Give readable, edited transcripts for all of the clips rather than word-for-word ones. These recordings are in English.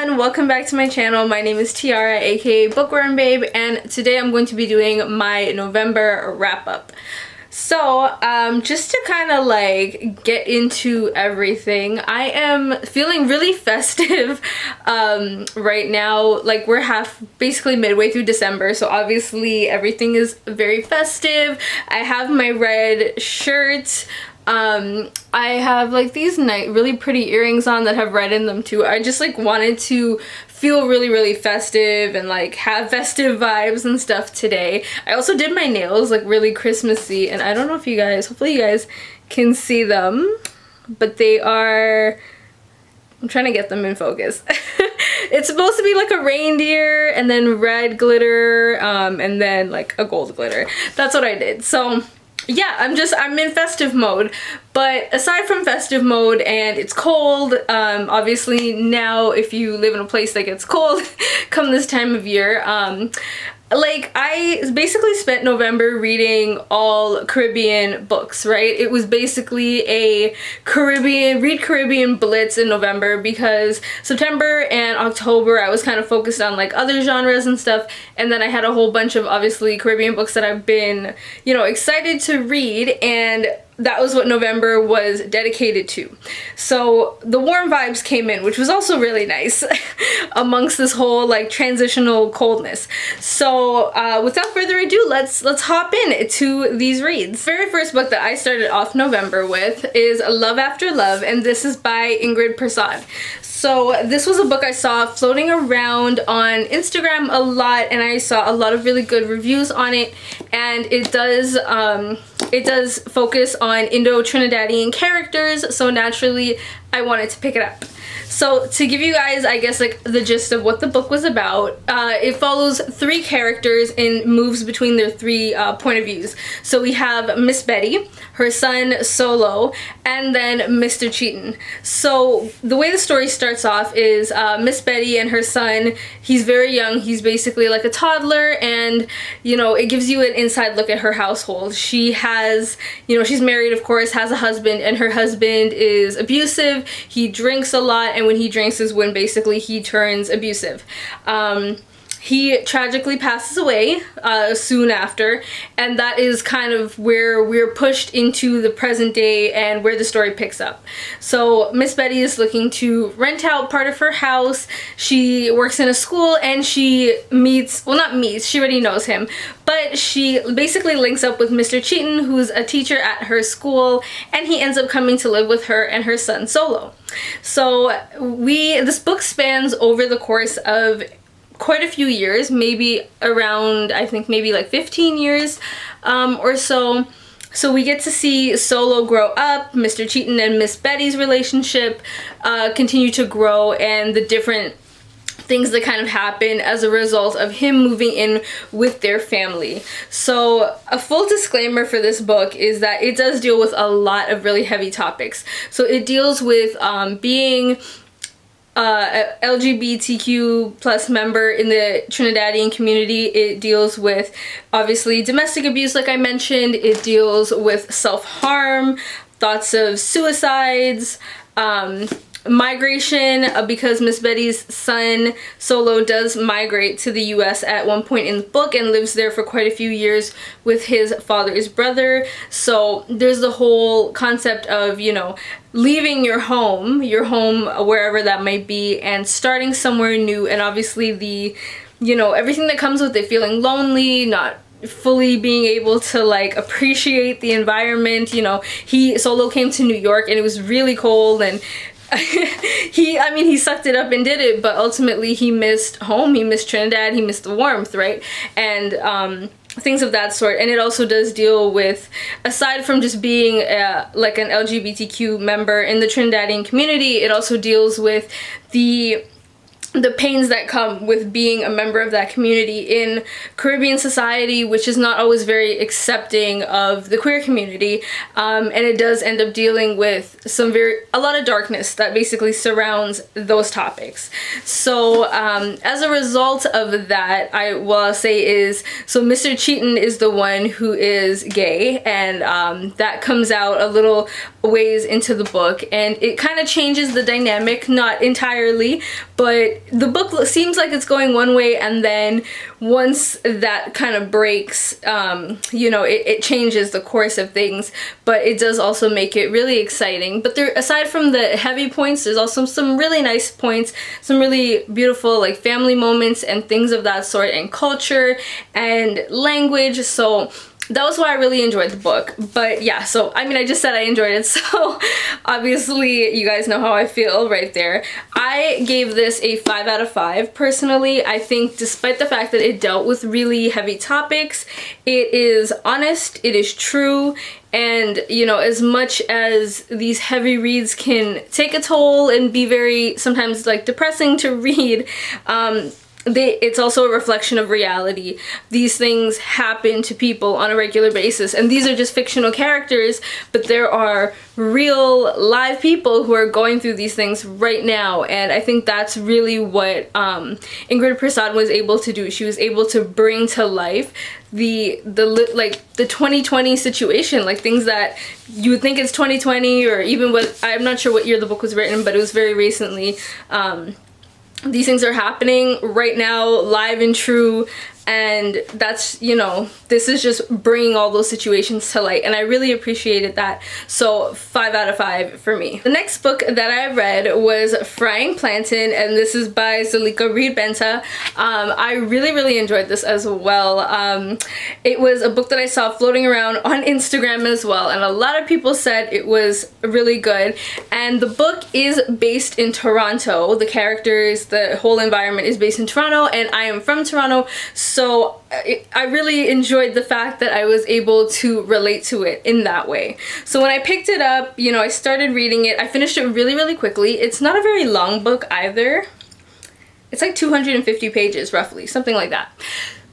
everyone, welcome back to my channel. My name is Tiara, aka Bookworm Babe, and today I'm going to be doing my November wrap-up. So, just to kind of like get into everything, I am feeling really festive right now. Like, we're basically midway through December, so obviously everything is very festive. I have my red shirt. I have like these really pretty earrings on that have red in them too. I just like wanted to feel really festive and like have festive vibes and stuff today. I also did my nails like really Christmassy, and I don't know if you guys, hopefully you guys can see them, but they are, I'm trying to get them in focus. It's supposed to be like a reindeer and then red glitter and then like a gold glitter. That's what I did. So yeah, I'm in festive mode. But aside from festive mode, and it's cold, obviously now if you live in a place that gets cold come this time of year, like I basically spent November reading all Caribbean books, right? It was basically a Caribbean Blitz in November, because September and October I was kind of focused on like other genres and stuff, and then I had a whole bunch of obviously Caribbean books that I've been, you know, excited to read, and that was what November was dedicated to. So the warm vibes came in, which was also really nice amongst this whole like transitional coldness. So without further ado, let's hop in to these reads. The very first book that I started off November with is Love After Love, and this is by Ingrid Persaud. So this was a book I saw floating around on Instagram a lot, and I saw a lot of really good reviews on it, and it does focus on Indo-Trinidadian characters, so naturally I wanted to pick it up. So to give you guys, I guess, like the gist of what the book was about, it follows three characters and moves between their three point of views. So we have Miss Betty, her son Solo, and then Mr. Cheaton. So the way the story starts off is Miss Betty and her son, he's very young, he's basically like a toddler, and you know, it gives you an inside look at her household. She has, you know, she's married, of course, has a husband, and her husband is abusive, he drinks a lot, and when he drinks is when basically he turns abusive. He tragically passes away soon after, and that is kind of where we're pushed into the present day and where the story picks up. So Miss Betty is looking to rent out part of her house. She works in a school, and she meets, well, not meets, she already knows him, but she basically links up with Mr. Cheaton, who's a teacher at her school, and he ends up coming to live with her and her son Solo. So this book spans over the course of quite a few years, maybe around, I think maybe like 15 years or so. So we get to see Solo grow up, Mr. Cheaton and Miss Betty's relationship continue to grow, and the different things that kind of happen as a result of him moving in with their family. So a full disclaimer for this book is that it does deal with a lot of really heavy topics. So it deals with being LGBTQ plus member in the Trinidadian community. It deals with obviously domestic abuse, like I mentioned. It deals with self-harm, thoughts of suicides, migration, because Miss Betty's son Solo does migrate to the US at one point in the book and lives there for quite a few years with his father's brother. So there's the whole concept of, you know, leaving your home wherever that might be, and starting somewhere new, and obviously the, you know, everything that comes with it, feeling lonely, not fully being able to like appreciate the environment. You know, Solo came to New York and it was really cold, and he sucked it up and did it, but ultimately he missed home, he missed Trinidad, he missed the warmth, right? And things of that sort. And it also does deal with, aside from just being like an LGBTQ member in the Trinidadian community, it also deals with the pains that come with being a member of that community in Caribbean society, which is not always very accepting of the queer community, and it does end up dealing with a lot of darkness that basically surrounds those topics. So as a result of that, I'll say is, so Mr. Cheaton is the one who is gay, and that comes out a little ways into the book, and it kind of changes the dynamic, not entirely, but the book seems like it's going one way, and then once that kind of breaks, you know, it changes the course of things, but it does also make it really exciting. But there, aside from the heavy points, there's also some really nice points, some really beautiful like family moments and things of that sort, and culture and language. So that was why I really enjoyed the book. But yeah, so I mean, I just said I enjoyed it, so obviously you guys know how I feel right there. I gave this a 5 out of 5 personally. I think despite the fact that it dealt with really heavy topics, it is honest, it is true, and you know, as much as these heavy reads can take a toll and be very sometimes like depressing to read, it's also a reflection of reality. These things happen to people on a regular basis, and these are just fictional characters, but there are real live people who are going through these things right now, and I think that's really what Ingrid Persaud was able to do. She was able to bring to life the 2020 situation, like things that you would think it's 2020, or even what, I'm not sure what year the book was written, but it was very recently. These things are happening right now, live and true, and that's, you know, this is just bringing all those situations to light, and I really appreciated that. So 5 out of 5 for me. The next book that I read was Frying Plantain, and this is by Zalika, Reid, Benta. I really enjoyed this as well. It was a book that I saw floating around on Instagram as well, and a lot of people said it was really good. And the book is based in Toronto. The characters, the whole environment is based in Toronto, and I am from Toronto, so I really enjoyed the fact that I was able to relate to it in that way. So when I picked it up, you know, I started reading it. I finished it really quickly. It's not a very long book either. It's like 250 pages roughly, something like that.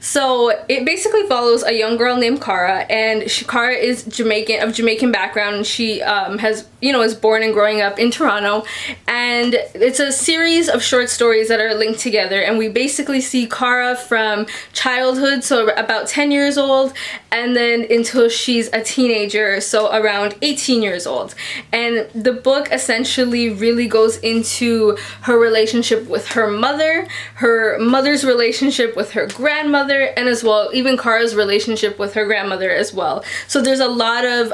So it basically follows a young girl named Cara, and Cara is Jamaican, of Jamaican background, and she has, you know, is born and growing up in Toronto, and it's a series of short stories that are linked together, and we basically see Cara from childhood, so about 10 years old, and then until she's a teenager, so around 18 years old. And the book essentially really goes into her relationship with her mother's relationship with her grandmother, and as well even Cara's relationship with her grandmother as well. So there's a lot of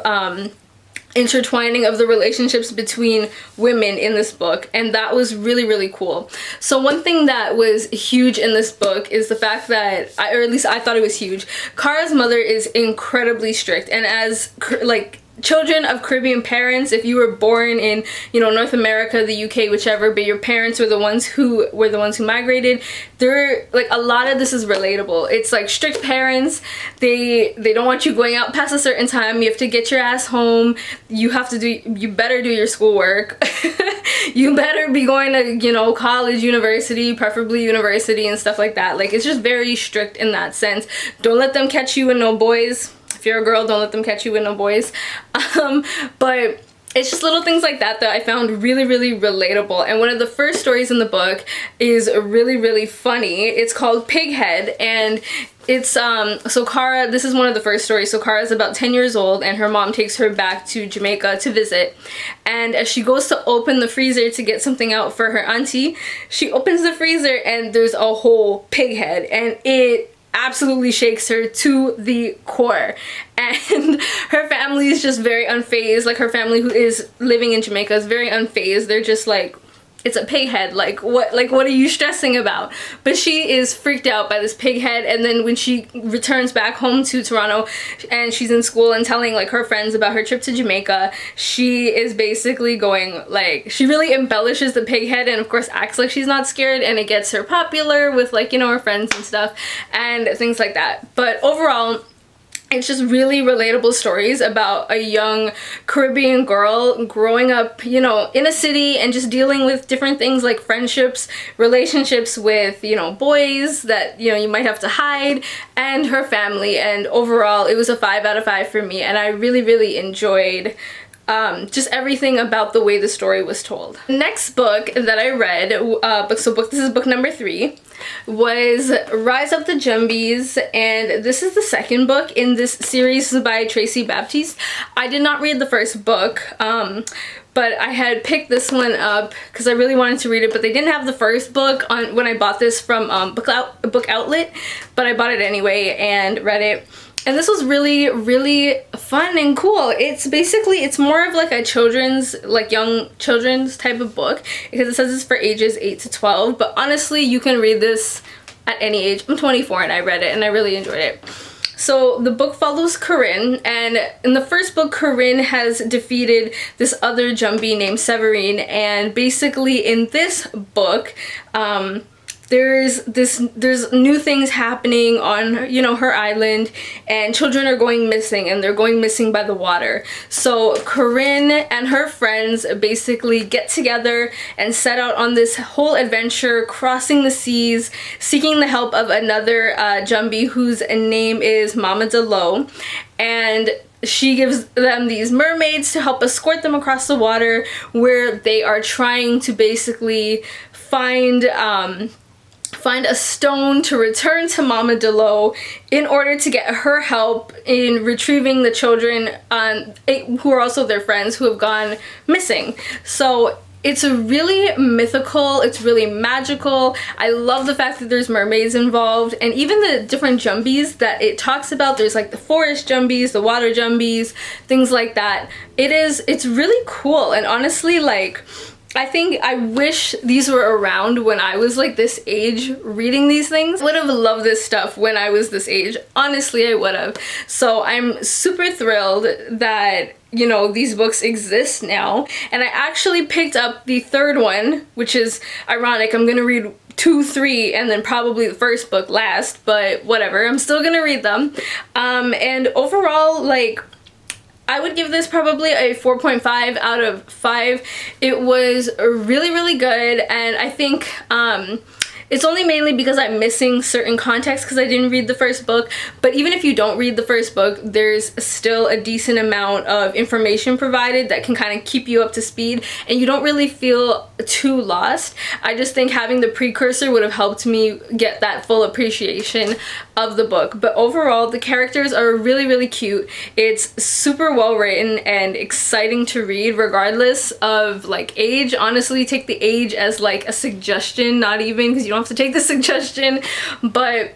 intertwining of the relationships between women in this book, and that was really cool. So one thing that was huge in this book is the fact that, or at least I thought it was huge, Cara's mother is incredibly strict, and as like children of Caribbean parents, if you were born in, you know, North America, the UK, whichever, but your parents were the ones who migrated, they're like, a lot of this is relatable. It's like strict parents. They don't want you going out past a certain time. You have to get your ass home. You better do your schoolwork. You better be going to, you know, college, university, preferably university and stuff like that. Like, it's just very strict in that sense. Don't let them catch you with no boys. If you're a girl, don't let them catch you with no boys. But it's just little things like that that I found really relatable. And one of the first stories in the book is really funny. It's called Pighead, and it's so Cara, this is one of the first stories. So Cara is about 10 years old, and her mom takes her back to Jamaica to visit, and as she goes to open the freezer to get something out for her auntie, she opens the freezer and there's a whole pig head, and it absolutely shakes her to the core. And her family is just very unfazed. Like, her family who is living in Jamaica is very unfazed. They're just like, it's a pig head, like what are you stressing about? But she is freaked out by this pig head, and then when she returns back home to Toronto and she's in school and telling like her friends about her trip to Jamaica, she is basically going like, she really embellishes the pig head and of course acts like she's not scared, and it gets her popular with, like, you know, her friends and stuff and things like that. But overall, it's just really relatable stories about a young Caribbean girl growing up, you know, in a city and just dealing with different things like friendships, relationships with, you know, boys that, you know, you might have to hide, and her family. And overall, it was a 5 out of 5 for me, and I really enjoyed just everything about the way the story was told. Next book that I read, this is book number 3. was Rise of the Jumbies, and this is the second book in this series by Tracey Baptiste. I did not read the first book, but I had picked this one up because I really wanted to read it, but they didn't have the first book on when I bought this from Book Outlet, but I bought it anyway and read it. And this was really, really fun and cool. It's basically, it's more of like a children's, like young children's type of book, because it says it's for ages 8 to 12. But honestly, you can read this at any age. I'm 24 and I read it and I really enjoyed it. So the book follows Corinne, and in the first book, Corinne has defeated this other Jumbie named Severine, and basically in this book, there's new things happening on, you know, her island, and children are going missing, and they're going missing by the water. So Corinne and her friends basically get together and set out on this whole adventure, crossing the seas, seeking the help of another Jumbie whose name is Mama Delo, and she gives them these mermaids to help escort them across the water, where they are trying to basically find a stone to return to Mama Delo in order to get her help in retrieving the children who are also their friends who have gone missing. So it's really mythical, it's really magical. I love the fact that there's mermaids involved, and even the different Jumbies that it talks about. There's like the forest Jumbies, the water Jumbies, things like that. It's really cool, and honestly, like, I wish these were around when I was like this age reading these things. I would have loved this stuff when I was this age. Honestly, I would have. So I'm super thrilled that, you know, these books exist now. And I actually picked up the third one, which is ironic. I'm gonna read 2, 3, and then probably the first book last, but whatever. I'm still gonna read them. And overall, like, I would give this probably a 4.5 out of 5. It was really, really good, and I think it's only mainly because I'm missing certain context because I didn't read the first book. But even if you don't read the first book, there's still a decent amount of information provided that can kind of keep you up to speed, and you don't really feel too lost. I just think having the precursor would have helped me get that full appreciation of the book. But overall, the characters are really, really cute. It's super well written and exciting to read regardless of like age. Honestly, take the age as like a suggestion, not even, because you don't have to take the suggestion, but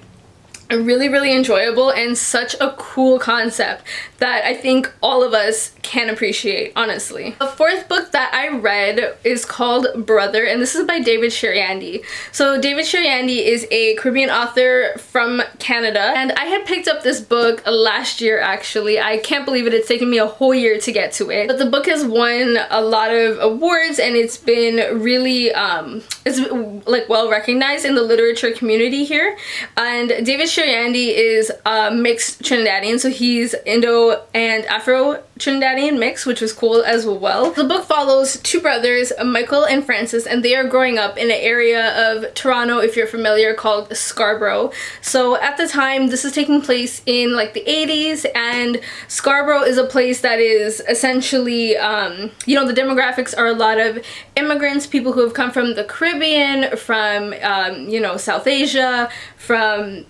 really, really enjoyable and such a cool concept that I think all of us can appreciate, honestly. The fourth book that I read is called Brother, and this is by David Chariandy. So David Chariandy is a Caribbean author from Canada, and I had picked up this book last year actually. I can't believe it, it's taken me a whole year to get to it. But the book has won a lot of awards, and it's been really, it's like well recognized in the literature community here. And David Chariandy is a mixed Trinidadian, so he's Indo and Afro Trinidadian mix, which was cool as well. The book follows two brothers, Michael and Francis, and they are growing up in an area of Toronto, if you're familiar, called Scarborough. So at the time, this is taking place in like the 80s, and Scarborough is a place that is essentially, you know, the demographics are a lot of immigrants, people who have come from the Caribbean, from, you know, South Asia, from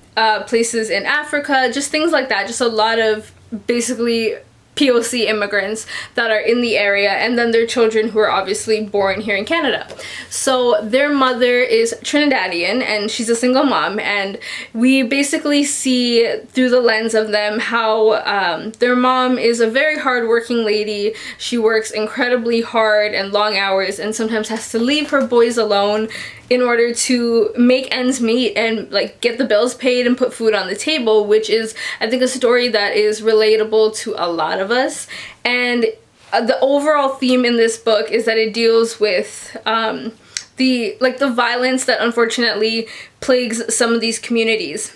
places in Africa, just things like that. Just a lot of basically POC immigrants that are in the area, and then their children who are obviously born here in Canada. So their mother is Trinidadian and she's a single mom, and we basically see through the lens of them how their mom is a very hard-working lady. She works incredibly hard and long hours, and sometimes has to leave her boys alone in order to make ends meet and like get the bills paid and put food on the table, which is, I think, a story that is relatable to a lot of us. And the overall theme in this book is that it deals with the violence that unfortunately plagues some of these communities.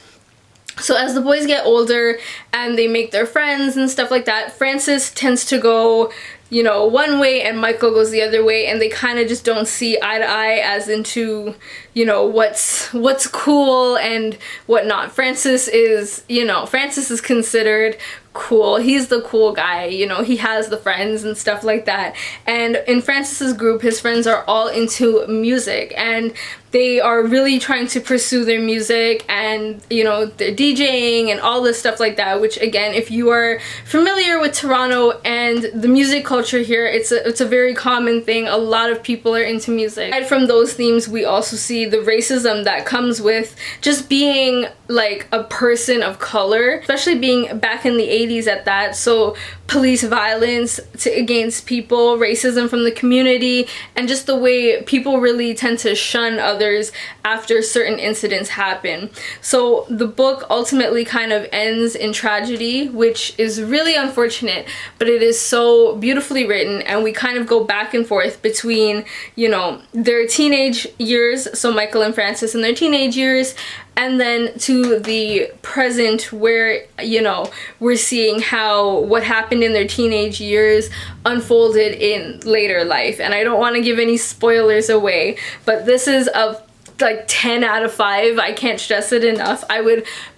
So as the boys get older and they make their friends and stuff like that, Francis tends to go, you know, one way and Michael goes the other way, and they kind of just don't see eye to eye as into, you know, what's cool and whatnot. Francis is, you know, Francis is considered cool. He's the cool guy, you know, he has the friends and stuff like that. And in Francis's group, his friends are all into music, and they are really trying to pursue their music, and you know, they're DJing and all this stuff like that, which again, if you are familiar with Toronto and the music culture here, it's a very common thing. A lot of people are into music. Aside from those themes, we also see the racism that comes with just being like a person of color, especially being back in the 80s at that. So police violence against people, racism from the community, and just the way people really tend to shun others after certain incidents happen. So the book ultimately kind of ends in tragedy, which is really unfortunate, but it is so beautifully written, and we kind of go back and forth between, you know, their teenage years, so Michael and Francis in their teenage years, and then to the present where, you know, we're seeing how what happened in their teenage years unfolded in later life. And I don't want to give any spoilers away, but this is a like 10 out of 5. I can't stress it enough.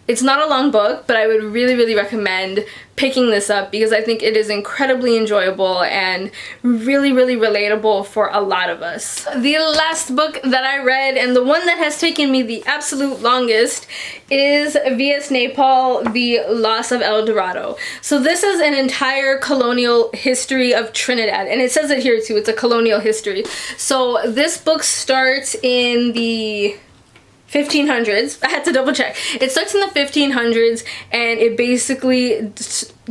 It's not a long book, but I would really recommend picking this up because I think it is incredibly enjoyable and really relatable for a lot of us. The last book that I read, and the one that has taken me the absolute longest, is V.S. Naipaul, The Loss of El Dorado. So this is an entire colonial history of Trinidad, and it says it here too, it's a colonial history. So this book starts in the 1500s. I had to double check. It starts in the 1500s, and it basically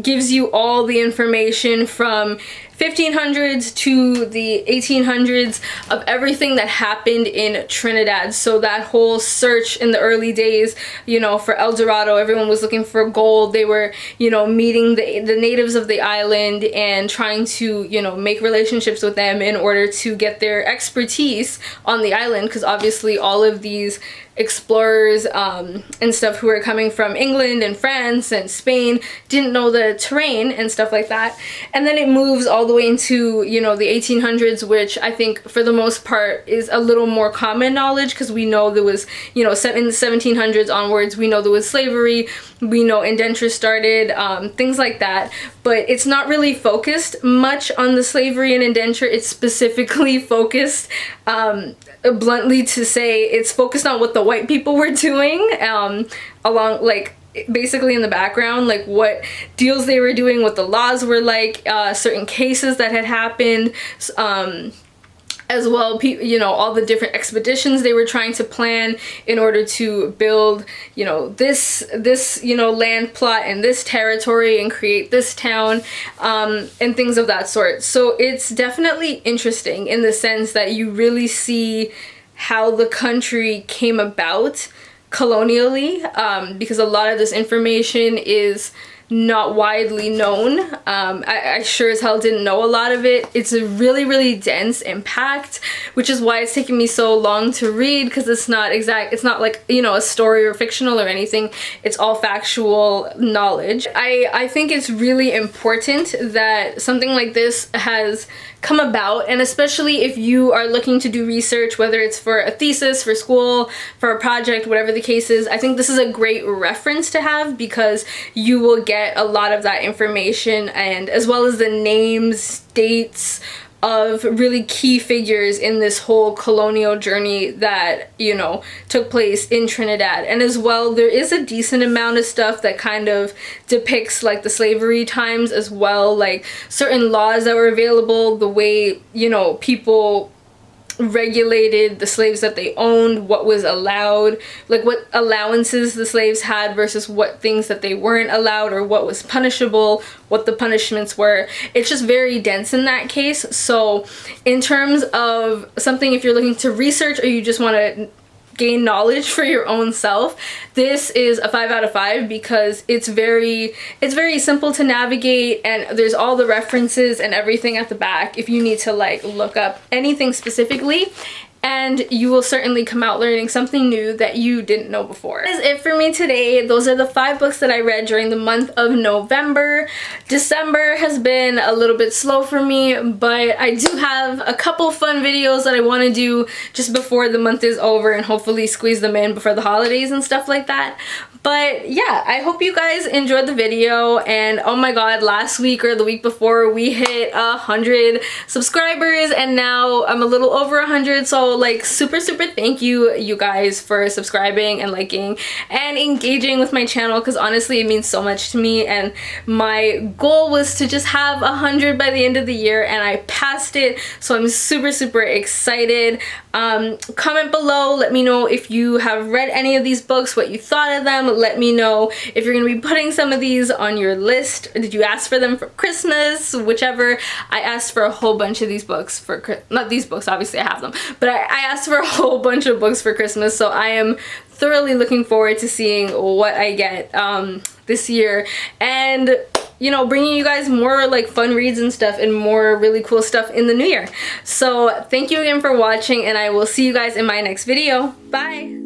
gives you all the information from 1500s to the 1800s of everything that happened in Trinidad. So that whole search in the early days, you know, for El Dorado, everyone was looking for gold. They were, you know, meeting the natives of the island and trying to, you know, make relationships with them in order to get their expertise on the island, because obviously all of these explorers and stuff who were coming from England and France and Spain didn't know the terrain and stuff like that. And then it moves all the way into, you know, the 1800s, which I think for the most part is a little more common knowledge, because we know there was, you know, in the 1700s onwards, we know there was slavery, we know indentures started, things like that. But it's not really focused much on the slavery and indenture. It's specifically focused, bluntly to say, it's focused on what the white people were doing, along, like, basically in the background, like what deals they were doing, what the laws were like, certain cases that had happened, as well, you know, all the different expeditions they were trying to plan in order to build, you know, this you know, land plot and this territory and create this town, and things of that sort. So it's definitely interesting in the sense that you really see how the country came about colonially, because a lot of this information is not widely known. I sure as hell didn't know a lot of it. It's a really dense and packed, which is why it's taken me so long to read, because it's not like, you know, a story or fictional or anything. It's all factual knowledge. I think it's really important that something like this has come about, and especially if you are looking to do research, whether it's for a thesis, for school, for a project, whatever the case is. I think this is a great reference to have, because you will get a lot of that information, and as well as the names, dates of really key figures in this whole colonial journey that, you know, took place in Trinidad. And as well, there is a decent amount of stuff that kind of depicts like the slavery times as well, like certain laws that were available, the way, you know, people regulated the slaves that they owned, what was allowed, like what allowances the slaves had versus what things that they weren't allowed, or what was punishable, what the punishments were. It's just very dense in that case. So in terms of something, if you're looking to research or you just want to gain knowledge for your own self, this is a 5 out of 5, because it's very simple to navigate, and there's all the references and everything at the back if you need to like look up anything specifically. and you will certainly come out learning something new that you didn't know before. That is it for me today. Those are the 5 books that I read during the month of November. December has been a little bit slow for me, but I do have a couple fun videos that I want to do just before the month is over and hopefully squeeze them in before the holidays and stuff like that. But yeah, I hope you guys enjoyed the video, and oh my god, last week or the week before we hit 100 subscribers and now I'm a little over 100, so like super thank you guys for subscribing and liking and engaging with my channel, because honestly it means so much to me, and my goal was to just have 100 by the end of the year and I passed it, so I'm super excited. Comment below, let me know if you have read any of these books, what you thought of them. Let me know if you're going to be putting some of these on your list, or did you ask for them for Christmas, whichever. I asked for a whole bunch of these books for, not these books, obviously I have them, but I asked for a whole bunch of books for Christmas, so I am thoroughly looking forward to seeing what I get this year, and you know, bringing you guys more like fun reads and stuff and more really cool stuff in the new year. So thank you again for watching, and I will see you guys in my next video. Bye!